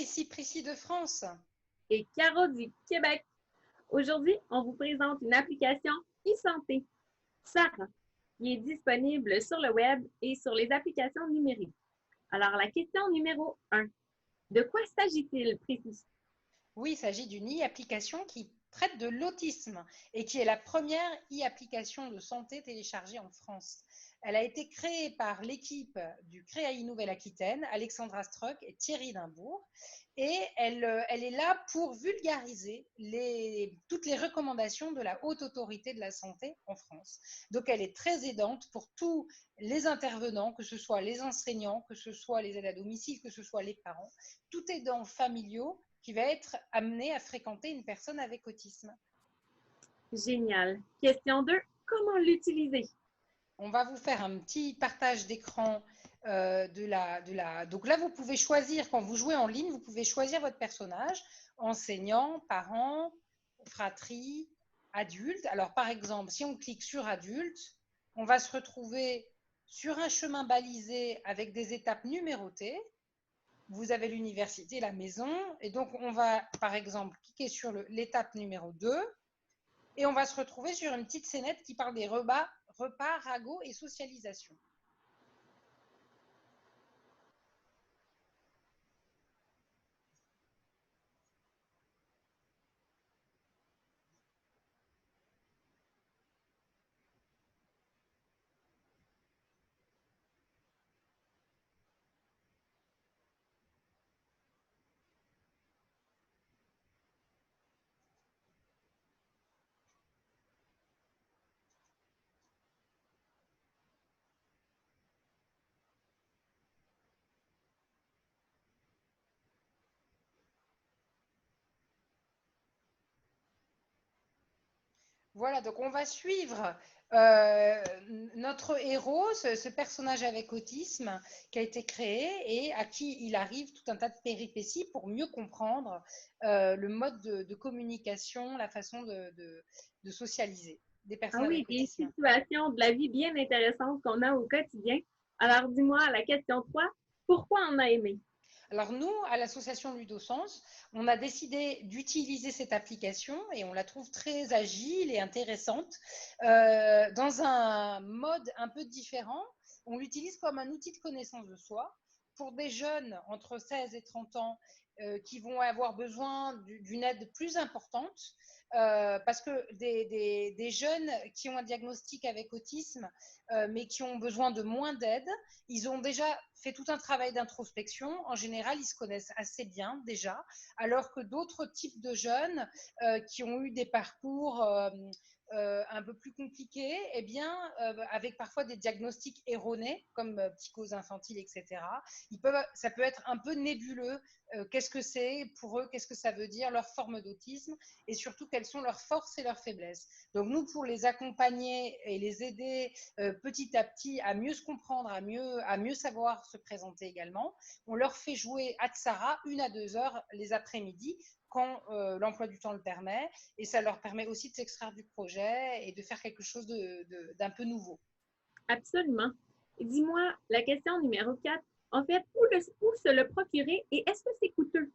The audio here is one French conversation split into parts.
ici Prissy de France. Et Caro du Québec. Aujourd'hui, on vous présente une application e-santé, Sarah, qui est disponible sur le web et sur les applications numériques. Alors, la question numéro 1. De quoi s'agit-il, Prissy? Oui, il s'agit d'une e-application qui traite de l'autisme et qui est la première e-application de santé téléchargée en France. Elle a été créée par l'équipe du CREAI Nouvelle-Aquitaine, Alexandra Struck et Thierry Dimbourg. Et elle est là pour vulgariser toutes les recommandations de la Haute Autorité de la Santé en France. Donc, elle est très aidante pour tous les intervenants, que ce soit les enseignants, que ce soit les aides à domicile, que ce soit les parents, tout aidant familiaux qui va être amené à fréquenter une personne avec autisme. Génial. Question 2. Comment l'utiliser? On va vous faire un petit partage d'écran Donc là, vous pouvez choisir, quand vous jouez en ligne, vous pouvez choisir votre personnage, enseignant, parent, fratrie, adulte. Alors par exemple, si on clique sur adulte, on va se retrouver sur un chemin balisé avec des étapes numérotées. Vous avez l'université, la maison, et donc on va par exemple cliquer sur l'étape numéro 2 et on va se retrouver sur une petite scénette qui parle des repas, ragots et socialisation. Voilà, donc on va suivre notre héros, ce personnage avec autisme qui a été créé et à qui il arrive tout un tas de péripéties pour mieux comprendre le mode de communication, la façon de socialiser des Ah personnes oui, avec des autisme. situations de la vie bien intéressantes qu'on a au quotidien. Alors, dis-moi, la question 3. Pourquoi on a aimé? Alors nous, à l'association Ludosens, on a décidé d'utiliser cette application et on la trouve très agile et intéressante dans un mode un peu différent. On l'utilise comme un outil de connaissance de soi pour des jeunes entre 16 et 30 ans qui vont avoir besoin d'une aide plus importante parce que des jeunes qui ont un diagnostic avec autisme mais qui ont besoin de moins d'aide, ils ont déjà fait tout un travail d'introspection. En général, ils se connaissent assez bien déjà, alors que d'autres types de jeunes qui ont eu des parcours un peu plus compliqués, eh bien, avec parfois des diagnostics erronés, comme psychose infantile, etc., ça peut être un peu nébuleux. Qu'est-ce que c'est pour eux? Qu'est-ce que ça veut dire? Leur forme d'autisme et surtout, quelles sont leurs forces et leurs faiblesses. Donc, nous, pour les accompagner et les aider petit à petit à mieux se comprendre, à mieux savoir se présenter également, on leur fait jouer Atsara 1 à 2 heures les après-midi quand l'emploi du temps le permet, et ça leur permet aussi de s'extraire du projet et de faire quelque chose d'un peu nouveau. Absolument. Et dis-moi, la question numéro 4. En fait, où se le procurer et est-ce que c'est coûteux?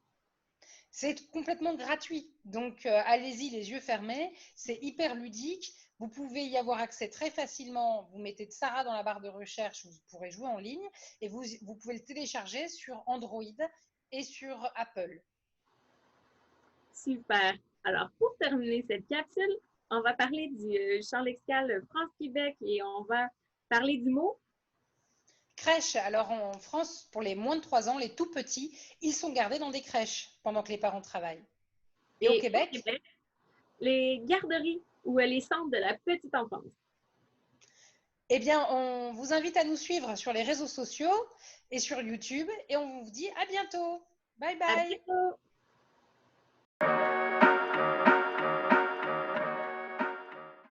C'est complètement gratuit, donc allez-y les yeux fermés, c'est hyper ludique, vous pouvez y avoir accès très facilement, vous mettez Tsara dans la barre de recherche, vous pourrez jouer en ligne, et vous pouvez le télécharger sur Android et sur Apple. Super. Alors, pour terminer cette capsule, on va parler du champ lexical France-Québec et on va parler du mot. Crèche, alors en France, pour les moins de 3 ans, les tout petits, ils sont gardés dans des crèches pendant que les parents travaillent. Et au Et au Québec, Québec, les garderies ou les centres de la petite enfance. eh bien, on vous invite à nous suivre sur les réseaux sociaux et sur YouTube et on vous dit à bientôt. Bye À bye. bientôt!